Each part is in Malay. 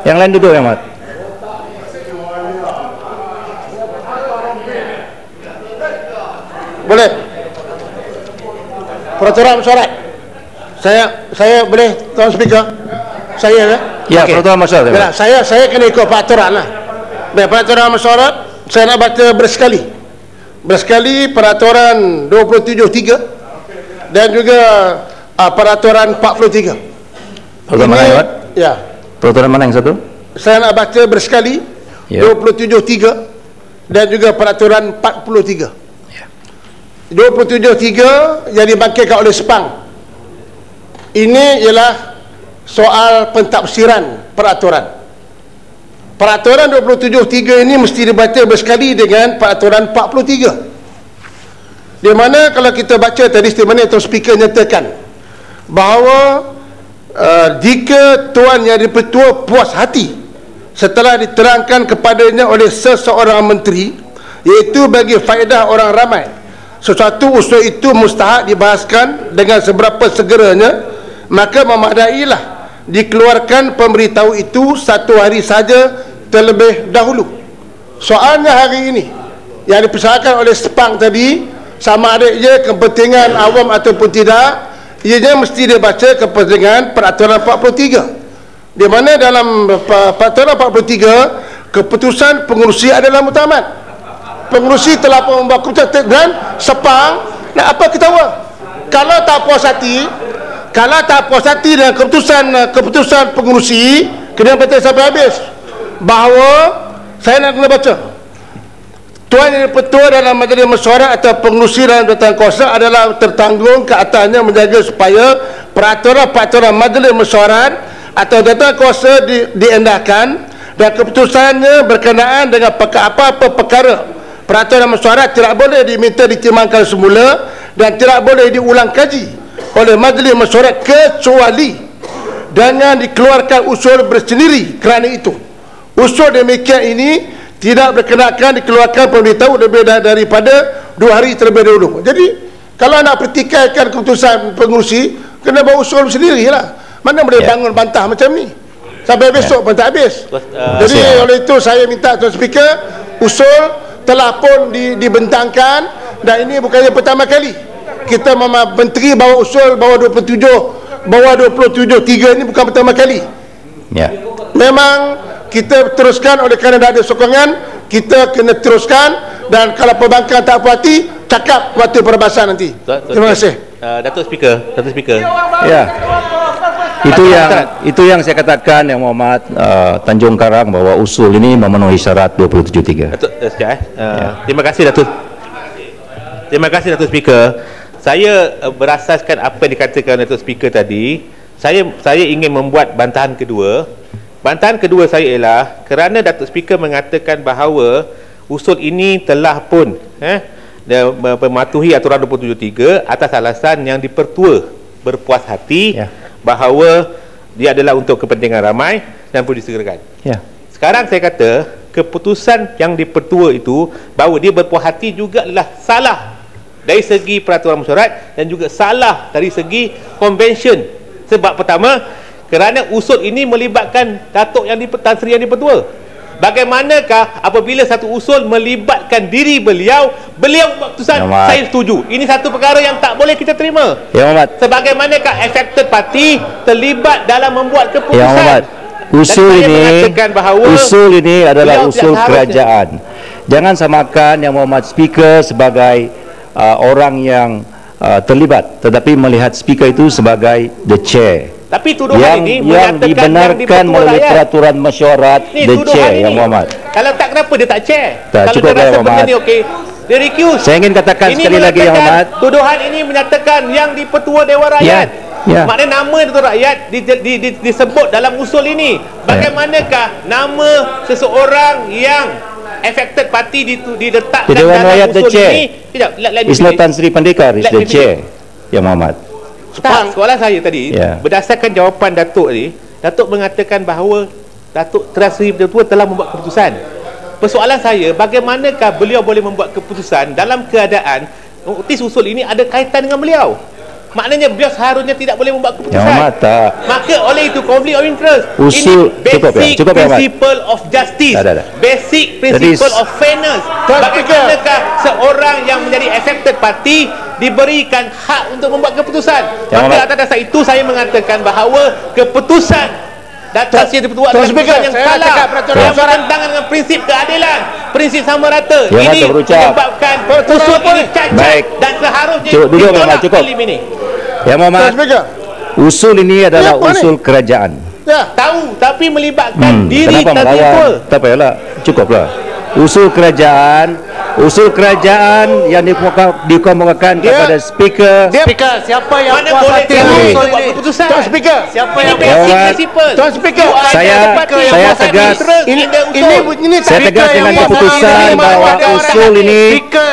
Yang lain duduk, Ahmad. Boleh. Peraturan mesyuarat. Saya boleh, Tuan Speaker. Saya ya. Ya, okay. Peraturan mesyuarat. Ya, saya kena ikut peraturan lah. Baik, peraturan mesyuarat saya nak baca bersekali. Bersekali peraturan 27.3 dan juga peraturan 43. Peraturan mana, Ahmad? Ya. Peraturan mana yang satu? Saya nak baca bersekali, ya. 27.3 dan juga peraturan 43. Ya. 27.3 yang dibangkitkan oleh Sepang. Ini ialah soal pentafsiran peraturan. Peraturan 27.3 ini mesti dibaca bersekali dengan peraturan 43. Di mana kalau kita baca tadi statement Tuan Speaker nyatakan bahawa jika Tuan Yang di-Pertua puas hati setelah diterangkan kepadanya oleh seseorang menteri, iaitu bagi faedah orang ramai, sesuatu usul itu mustahak dibahaskan dengan seberapa segeranya, maka memadailah dikeluarkan pemberitahu itu 1 hari saja terlebih dahulu. Soalnya hari ini yang dipersoalkan oleh Sepang tadi, sama ada ia kepentingan awam ataupun tidak, ianya mesti dibaca kepentingan peraturan 43, di mana dalam peraturan 43 keputusan pengurusi adalah muktamad. Pengurusi telah membuat keputusan dan Sepang nak apa ketawa. Kalau tak puas hati dengan keputusan pengurusi, kena baca sampai habis. Bahawa saya nak kena baca, Tuan Yang di-Pertua dalam majlis mesyuarat atau pengurusi dalam jabatan kuasa adalah tertanggung ke atasnya menjaga supaya peraturan-peraturan majlis mesyuarat atau jabatan kuasa diendahkan dan keputusannya berkenaan dengan apa-apa perkara peraturan mesyuarat tidak boleh diminta ditimbangkan semula dan tidak boleh diulang kaji oleh majlis mesyuarat kecuali dengan dikeluarkan usul bersendiri. Kerana itu usul demikian ini tidak berkenakan dikeluarkan pemberitahu lebih daripada 2 hari terlebih dahulu. Jadi kalau nak pertikaikan keputusan pengurusi, kena bawa usul sendiri lah. Mana boleh bangun bantah macam ni sampai besok pun tak habis. Jadi oleh itu saya minta Tuan Speaker, usul telah pun dibentangkan dan ini bukannya pertama kali kita menteri bawa usul bawah 27, bawah 27.3 ini bukan pertama kali. Ya. Memang kita teruskan oleh kerana dah ada sokongan, kita kena teruskan, dan kalau perbankan tak puas hati, cakap waktu perbahasan nanti. Terima kasih. Datuk Speaker. Ya. Itu yang saya katakan, Yang Muhammad Tanjung Karang, bahawa usul ini memenuhi syarat 27.3. Datuk, terima kasih Datuk. Terima kasih Datuk Speaker. Saya berasaskan apa yang dikatakan Datuk Speaker tadi, saya ingin membuat bantahan kedua. Bantahan kedua saya ialah kerana Datuk Speaker mengatakan bahawa usul ini telah pun mematuhi aturan 27.3 atas alasan Yang di-Pertua berpuas hati bahawa dia adalah untuk kepentingan ramai dan perlu disegerakan. Sekarang saya kata keputusan Yang di-Pertua itu bahawa dia berpuas hati juga adalah salah dari segi peraturan mesyuarat dan juga salah dari segi convention. Sebab pertama, kerana usul ini melibatkan Datuk Tan Sri Yang di-Pertua. Bagaimanakah apabila satu usul melibatkan diri beliau buat keputusan, saya setuju. Ini satu perkara yang tak boleh kita terima. Ya, Muhammad. Sebagaimanakah affected party terlibat dalam membuat keputusan. Ya, Muhammad. Usul ini adalah usul kerajaan. Jangan samakan Yang Muhammad Speaker sebagai orang yang terlibat, tetapi melihat Speaker itu sebagai the chair. Tapi tuduhan ini yang dibenarkan melalui peraturan mesyuarat the chair, Yang Muhammad. Kalau tak, kenapa dia tak chair? Kalau cukup, dia rasa benda ni okey, dia recuse. Saya ingin katakan ini sekali lagi, Yang Muhammad, tuduhan ini menyatakan Yang di-Pertua Dewan Rakyat. Maknanya nama itu rakyat disebut dalam usul ini. Bagaimanakah nama seseorang yang affected party diletakkan dalam usul ini? Islam Tan Sri Pandekar is the chair, Yang Muhammad. Soalan saya tadi, berdasarkan jawapan Datuk tadi, Datuk mengatakan bahawa Datuk Tan Sri Pandekar telah membuat keputusan. Persoalan saya, bagaimanakah beliau boleh membuat keputusan dalam keadaan notis usul ini ada kaitan dengan beliau? Maknanya beliau seharusnya tidak boleh membuat keputusan. Yang Ahmad tak. Maka oleh itu conflict of interest. Usul ini cukup ya, basic cukup ya, Ahmad. principle of justice. Dah. Basic principle Jadi, of fairness. Tuan Bagaimanakah seorang yang menjadi affected party diberikan hak untuk membuat keputusan? Yang Maka Ahmad. atas dasar itu saya mengatakan bahawa keputusan datang dia dibuat Tuan dengan keputusan Speaker, yang saya salah, cakap peraturan yang syarat. bertentangan dengan prinsip keadilan, prinsip sama rata. Yang Ini Ahmad berucap. menyebabkan Peraturan usul apa ini ni? cacat Baik. dan seharusnya Cukup, duduk, ditolak Ahmad, cukup. Parlimen ini. Yang Tuan Ahmad, Speaker. usul ini adalah Apa ni? usul kerajaan. Ya. Tahu tapi melibatkan diri Kenapa tertipu. melawan? Tak payahlah, cukuplah. Usul kerajaan yang dikemukakan kepada speaker. Speaker, siapa yang Mana puas boleh hati kamu dengan usul buat ini? keputusan? Tuan Speaker. Siapa Ini yang basic Ahmad. principle. Tuan Speaker. You are Saya- the party yang saya puas hati tegas. interest Ini in the usul. ini Saya tegas dengan keputusan bahawa usul ini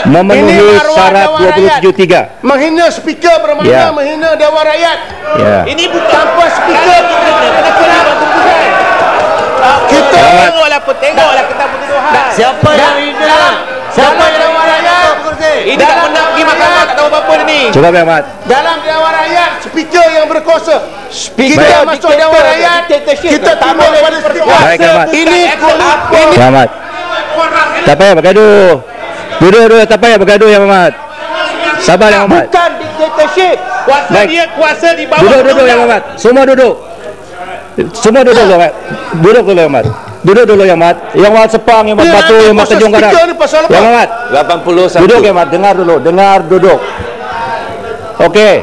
memenuhi syarat 273. menghina speaker bermakna Ya. menghina Dewan Rakyat. Ya. Ini bukan Tanpa speaker. kita Kita- tengoklah kita pertuduhan. Siapa yang hina? Siapa yang Dewan Rakyat. Ini tak pernah pergi mahkamah, tak tahu apa-apa ni. Cukup ya, Ahmad. Dalam Dewan Rakyat speaker yang berkuasa. Kita Baik. masuk Dewan Rakyat, kita tunduk kepada speaker. Baik, Ahmad. Ini Ya, Ahmad. Tak payah bergaduh. Duduk, tak payah bergaduh ya, Ahmad. Sabar ya, Ahmad. bukan dictatorship. Kuasa Baik. dia kuasa di bawah Duduk ya, undang-undang. Ahmad. Semua duduk. Semua duduk dulu, Ahmad. Duduk dulu, Ahmad. Duduk dulu ya, Ahmad. Yang Ahmad sepang, yang Ahmad batu, yang Ahmad Pasal kejung garang. speaker ni pasal apa? Yang Ahmad. 81. Duduk ya, Ahmad. Dengar dulu. Dengar, duduk. Okey.